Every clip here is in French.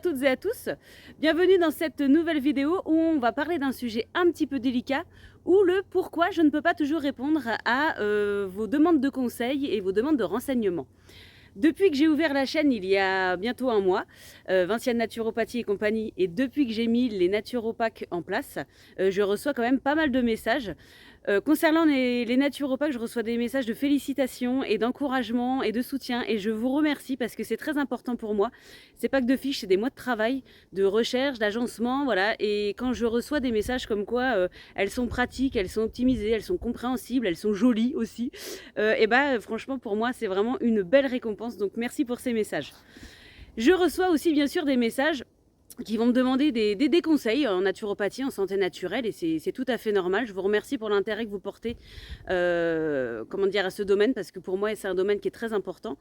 toutes et à tous, bienvenue dans cette nouvelle vidéo où on va parler d'un sujet un petit peu délicat, ou le pourquoi je ne peux pas toujours répondre à vos demandes de conseils et vos demandes de renseignements. Depuis que j'ai ouvert la chaîne il y a bientôt un mois, Vinciane Naturopathie et compagnie, et depuis que j'ai mis les naturopathes en place, je reçois quand même pas mal de messages. Concernant les naturopathes, je reçois des messages de félicitations et d'encouragement et de soutien, et je vous remercie parce que c'est très important pour moi. C'est pas que de fiches, c'est des mois de travail, de recherche, d'agencement, voilà. Et quand je reçois des messages comme quoi elles sont pratiques, elles sont optimisées, elles sont compréhensibles, elles sont jolies aussi, et bah franchement pour moi c'est vraiment une belle récompense. Donc merci pour ces messages. Je reçois aussi bien sûr des messages qui vont me demander des conseils en naturopathie, en santé naturelle, et c'est tout à fait normal. Je vous remercie pour l'intérêt que vous portez à ce domaine, parce que pour moi c'est un domaine qui est très important,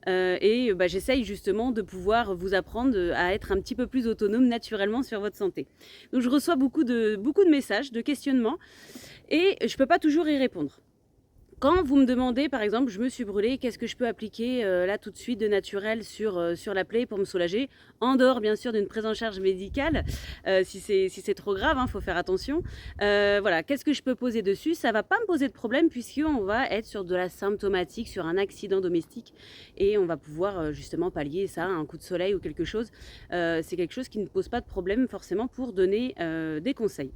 et j'essaye justement de pouvoir vous apprendre à être un petit peu plus autonome naturellement sur votre santé. Donc je reçois beaucoup de messages, de questionnements, et je ne peux pas toujours y répondre. Quand vous me demandez, par exemple, je me suis brûlée, qu'est-ce que je peux appliquer là tout de suite de naturel sur la plaie pour me soulager, en dehors bien sûr d'une prise en charge médicale, si c'est trop grave, faut faire attention. Voilà, qu'est-ce que je peux poser dessus? Ça va pas me poser de problème puisqu'on va être sur de la symptomatique, sur un accident domestique, et on va pouvoir justement pallier ça, un coup de soleil ou quelque chose. C'est quelque chose qui ne pose pas de problème forcément pour donner des conseils.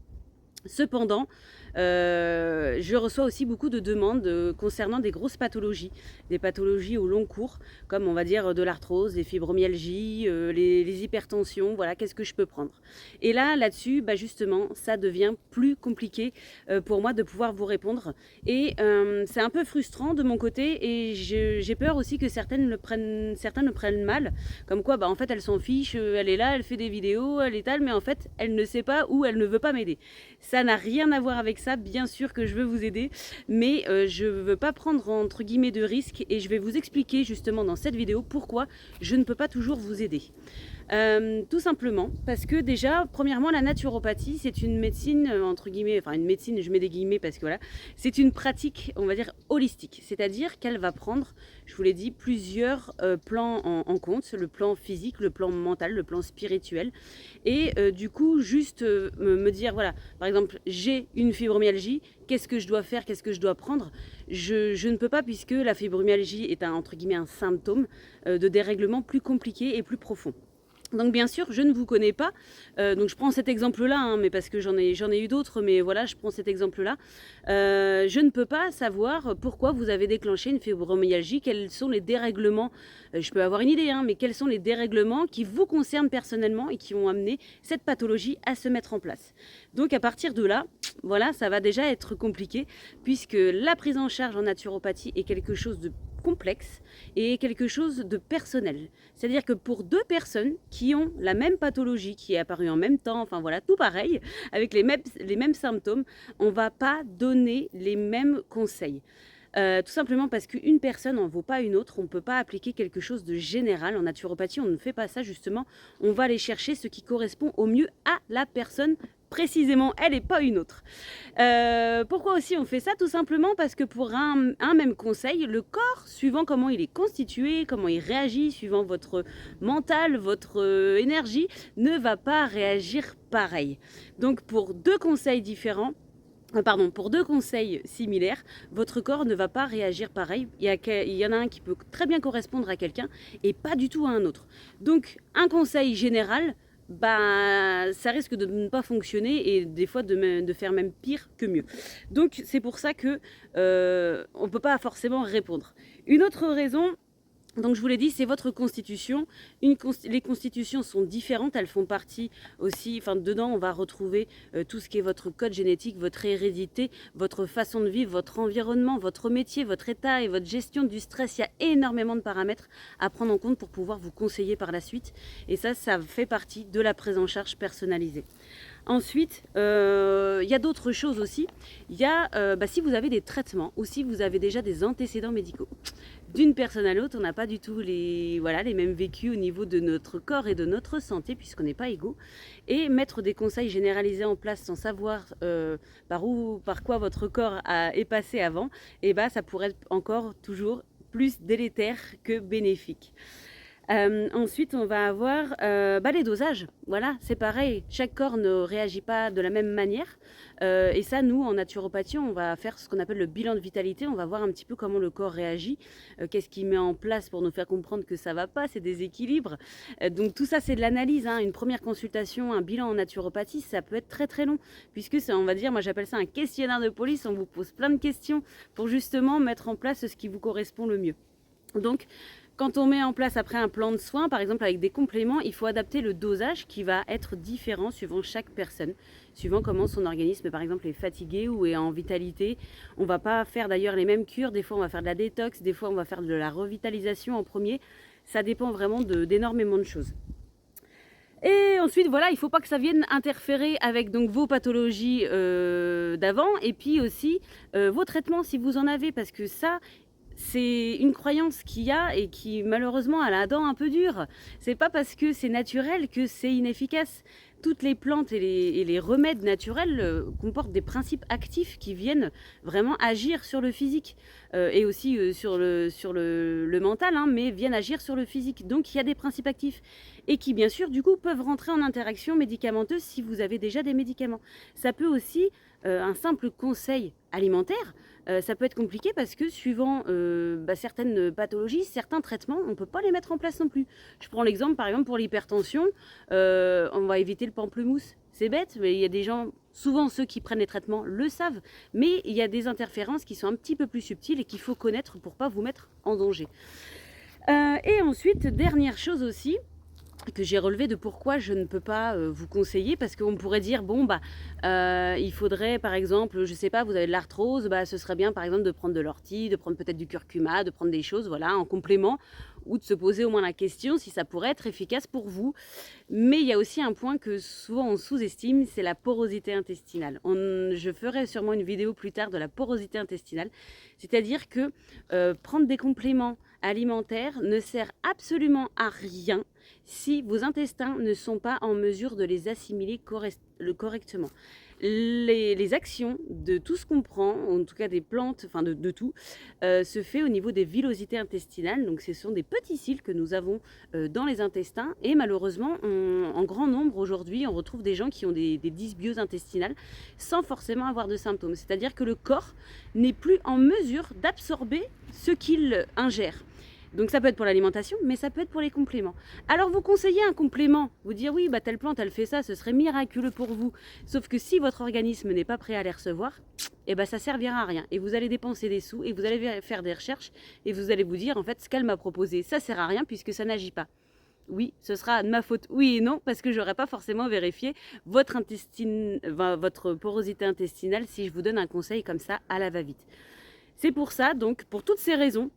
Cependant, je reçois aussi beaucoup de demandes concernant des grosses pathologies, des pathologies au long cours, comme on va dire de l'arthrose, des fibromyalgies, les hypertensions, voilà, qu'est-ce que je peux prendre? Et là-dessus, justement, ça devient plus compliqué pour moi de pouvoir vous répondre. Et c'est un peu frustrant de mon côté, et j'ai peur aussi que certains le prennent mal, comme quoi en fait elle s'en fiche, elle est là, elle fait des vidéos, elle étale, mais en fait elle ne sait pas ou elle ne veut pas m'aider. Ça n'a rien à voir avec ça, bien sûr que je veux vous aider, mais je ne veux pas prendre entre guillemets de risques, et je vais vous expliquer justement dans cette vidéo pourquoi je ne peux pas toujours vous aider. Tout simplement parce que déjà, premièrement, la naturopathie, c'est une médecine, entre guillemets, enfin une médecine, je mets des guillemets parce que voilà, c'est une pratique, on va dire, holistique. C'est-à-dire qu'elle va prendre, je vous l'ai dit, plusieurs plans en compte, le plan physique, le plan mental, le plan spirituel. Et du coup, juste me dire, voilà, par exemple, j'ai une fibromyalgie, qu'est-ce que je dois faire, qu'est-ce que je dois prendre? Je ne peux pas, puisque la fibromyalgie est entre guillemets un symptôme de dérèglement plus compliqué et plus profond. Donc bien sûr, je ne vous connais pas, donc je prends cet exemple-là, mais parce que j'en ai eu d'autres, mais voilà, je prends cet exemple-là. Je ne peux pas savoir pourquoi vous avez déclenché une fibromyalgie, quels sont les dérèglements, je peux avoir une idée, mais quels sont les dérèglements qui vous concernent personnellement et qui ont amené cette pathologie à se mettre en place. Donc à partir de là, voilà, ça va déjà être compliqué, puisque la prise en charge en naturopathie est quelque chose de complexe et quelque chose de personnel. C'est-à-dire que pour deux personnes qui ont la même pathologie, qui est apparue en même temps, enfin voilà, tout pareil, avec les mêmes symptômes, on ne va pas donner les mêmes conseils. Tout simplement parce qu'une personne n'en vaut pas une autre. On ne peut pas appliquer quelque chose de général. En naturopathie, on ne fait pas ça justement. On va aller chercher ce qui correspond au mieux à la personne précisément, elle et pas une autre. Pourquoi aussi on fait ça? Tout simplement parce que pour un même conseil, le corps, suivant comment il est constitué, comment il réagit, suivant votre mental, votre énergie, ne va pas réagir pareil. Donc pour deux conseils différents, pour deux conseils similaires, votre corps ne va pas réagir pareil. Il y en a un qui peut très bien correspondre à quelqu'un et pas du tout à un autre. Donc un conseil général, ça risque de ne pas fonctionner, et des fois de faire même pire que mieux. Donc c'est pour ça que on ne peut pas forcément répondre. Une autre raison, donc je vous l'ai dit, c'est votre constitution. Les constitutions sont différentes, elles font partie aussi, dedans on va retrouver tout ce qui est votre code génétique, votre hérédité, votre façon de vivre, votre environnement, votre métier, votre état et votre gestion du stress. Il y a énormément de paramètres à prendre en compte pour pouvoir vous conseiller par la suite, et ça fait partie de la prise en charge personnalisée. Ensuite, il y a d'autres choses aussi. Il y a si vous avez des traitements ou si vous avez déjà des antécédents médicaux. D'une personne à l'autre, on n'a pas du tout les mêmes vécus au niveau de notre corps et de notre santé, puisqu'on n'est pas égaux. Et mettre des conseils généralisés en place sans savoir par quoi votre corps est passé avant, ça pourrait être encore toujours plus délétère que bénéfique. Ensuite, on va avoir les dosages. Voilà, c'est pareil. Chaque corps ne réagit pas de la même manière. Et ça, nous, en naturopathie, on va faire ce qu'on appelle le bilan de vitalité. On va voir un petit peu comment le corps réagit, qu'est-ce qu'il met en place pour nous faire comprendre que ça va pas, c'est déséquilibre. Donc tout ça, c'est de l'analyse, hein. Une première consultation, un bilan en naturopathie, ça peut être très très long, puisque c'est, on va dire, moi j'appelle ça un questionnaire de police. On vous pose plein de questions pour justement mettre en place ce qui vous correspond le mieux. Donc, quand on met en place après un plan de soins, par exemple avec des compléments, il faut adapter le dosage qui va être différent suivant chaque personne, suivant comment son organisme, par exemple, est fatigué ou est en vitalité. On ne va pas faire d'ailleurs les mêmes cures. Des fois, on va faire de la détox, des fois, on va faire de la revitalisation en premier. Ça dépend vraiment d'énormément de choses. Et ensuite, voilà, il ne faut pas que ça vienne interférer avec donc vos pathologies d'avant et puis aussi vos traitements si vous en avez, parce que ça, c'est une croyance qu'il y a et qui malheureusement a la dent un peu dure. C'est pas parce que c'est naturel que c'est inefficace. Toutes les plantes et les remèdes naturels comportent des principes actifs qui viennent vraiment agir sur le physique et aussi sur le mental, hein, mais viennent agir sur le physique. Donc il y a des principes actifs et qui bien sûr du coup peuvent rentrer en interaction médicamenteuse si vous avez déjà des médicaments. Ça peut aussi, un simple conseil alimentaire, ça peut être compliqué parce que suivant certaines pathologies, certains traitements, on ne peut pas les mettre en place non plus. Je prends l'exemple par exemple pour l'hypertension, on va éviter le pamplemousse. C'est bête, mais il y a des gens, souvent ceux qui prennent les traitements le savent, mais il y a des interférences qui sont un petit peu plus subtiles et qu'il faut connaître pour ne pas vous mettre en danger. Et ensuite, dernière chose aussi, que j'ai relevé de pourquoi je ne peux pas vous conseiller, parce qu'on pourrait dire bon il faudrait par exemple, je sais pas, vous avez de l'arthrose, ce serait bien par exemple de prendre de l'ortie, de prendre peut-être du curcuma, de prendre des choses voilà en complément, ou de se poser au moins la question si ça pourrait être efficace pour vous. Mais il y a aussi un point que souvent on sous-estime, c'est la porosité intestinale. Je ferai sûrement une vidéo plus tard de la porosité intestinale, c'est-à-dire que prendre des compléments alimentaires ne sert absolument à rien si vos intestins ne sont pas en mesure de les assimiler correctement. Les actions de tout ce qu'on prend, en tout cas des plantes, enfin de tout, se fait au niveau des villosités intestinales. Donc ce sont des petits cils que nous avons dans les intestins et malheureusement en grand nombre aujourd'hui on retrouve des gens qui ont des dysbioses intestinales sans forcément avoir de symptômes. C'est-à-dire que le corps n'est plus en mesure d'absorber ce qu'il ingère. Donc ça peut être pour l'alimentation, mais ça peut être pour les compléments. Alors vous conseillez un complément, vous dire oui, telle plante elle fait ça, ce serait miraculeux pour vous. Sauf que si votre organisme n'est pas prêt à les recevoir, ça servira à rien. Et vous allez dépenser des sous et vous allez faire des recherches et vous allez vous dire en fait ce qu'elle m'a proposé, ça sert à rien puisque ça n'agit pas. Oui, ce sera de ma faute, oui et non, parce que j'aurais pas forcément vérifié votre porosité intestinale si je vous donne un conseil comme ça à la va-vite. C'est pour ça, donc, pour toutes ces raisons,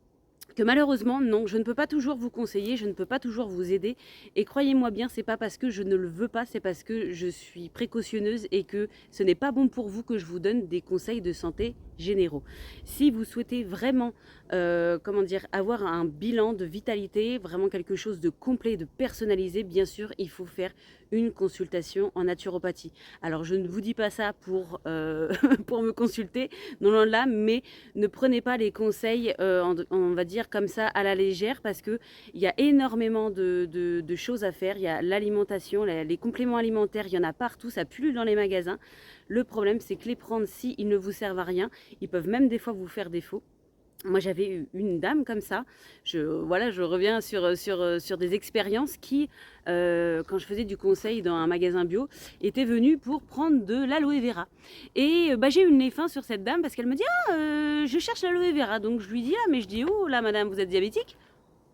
que malheureusement, non, je ne peux pas toujours vous conseiller, je ne peux pas toujours vous aider. Et croyez-moi bien, c'est pas parce que je ne le veux pas, c'est parce que je suis précautionneuse et que ce n'est pas bon pour vous que je vous donne des conseils de santé généraux. Si vous souhaitez vraiment, avoir un bilan de vitalité, vraiment quelque chose de complet, de personnalisé, bien sûr, il faut faire une consultation en naturopathie. Alors, je ne vous dis pas ça pour, pour me consulter, non, non, là, mais ne prenez pas les conseils, on va dire comme ça, à la légère, parce qu'il y a énormément de choses à faire. Il y a l'alimentation, les compléments alimentaires, il y en a partout, ça pullule dans les magasins. Le problème, c'est que les prendre, si ils ne vous servent à rien, ils peuvent même des fois vous faire défaut. Moi, j'avais eu une dame comme ça. Je reviens sur des expériences qui, quand je faisais du conseil dans un magasin bio, étaient venues pour prendre de l'aloe vera. Et j'ai eu le nez fin sur cette dame parce qu'elle me dit « Ah, je cherche l'aloe vera ». Donc, je lui dis « Ah, mais je dis, oh là, madame, vous êtes diabétique ?»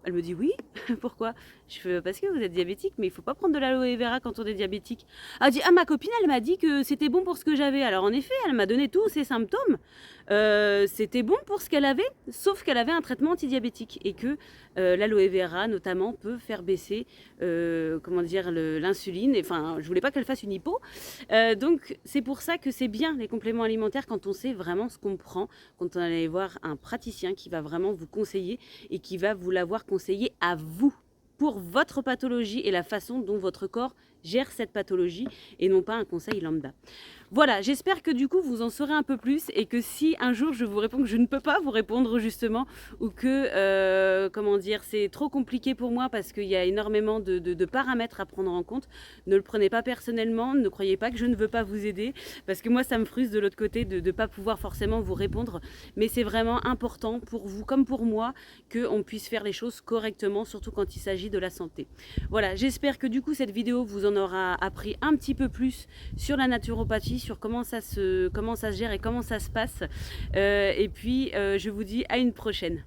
Elle me dit oui, pourquoi? Je fais parce que vous êtes diabétique, mais il faut pas prendre de l'aloe vera quand on est diabétique. Elle dit ah ma copine elle m'a dit que c'était bon pour ce que j'avais. Alors en effet elle m'a donné tous ses symptômes. C'était bon pour ce qu'elle avait, sauf qu'elle avait un traitement antidiabétique et que l'aloe vera notamment peut faire baisser l'insuline. Enfin je voulais pas qu'elle fasse une hypo. Donc c'est pour ça que c'est bien les compléments alimentaires quand on sait vraiment ce qu'on prend, quand on allait voir un praticien qui va vraiment vous conseiller et qui va vous l'avoir conseillé à vous, pour votre pathologie et la façon dont votre corps gère cette pathologie et non pas un conseil lambda. Voilà, j'espère que du coup vous en saurez un peu plus et que si un jour je vous réponds que je ne peux pas vous répondre justement ou que comment dire, c'est trop compliqué pour moi parce qu'il y a énormément de paramètres à prendre en compte, ne le prenez pas personnellement, ne croyez pas que je ne veux pas vous aider parce que moi ça me frustre de l'autre côté de ne pas pouvoir forcément vous répondre, mais c'est vraiment important pour vous comme pour moi qu'on puisse faire les choses correctement, surtout quand il s'agit de la santé. Voilà, j'espère que du coup cette vidéo vous en aura appris un petit peu plus sur la naturopathie, sur comment ça se gère et comment ça se passe. Et puis, je vous dis à une prochaine.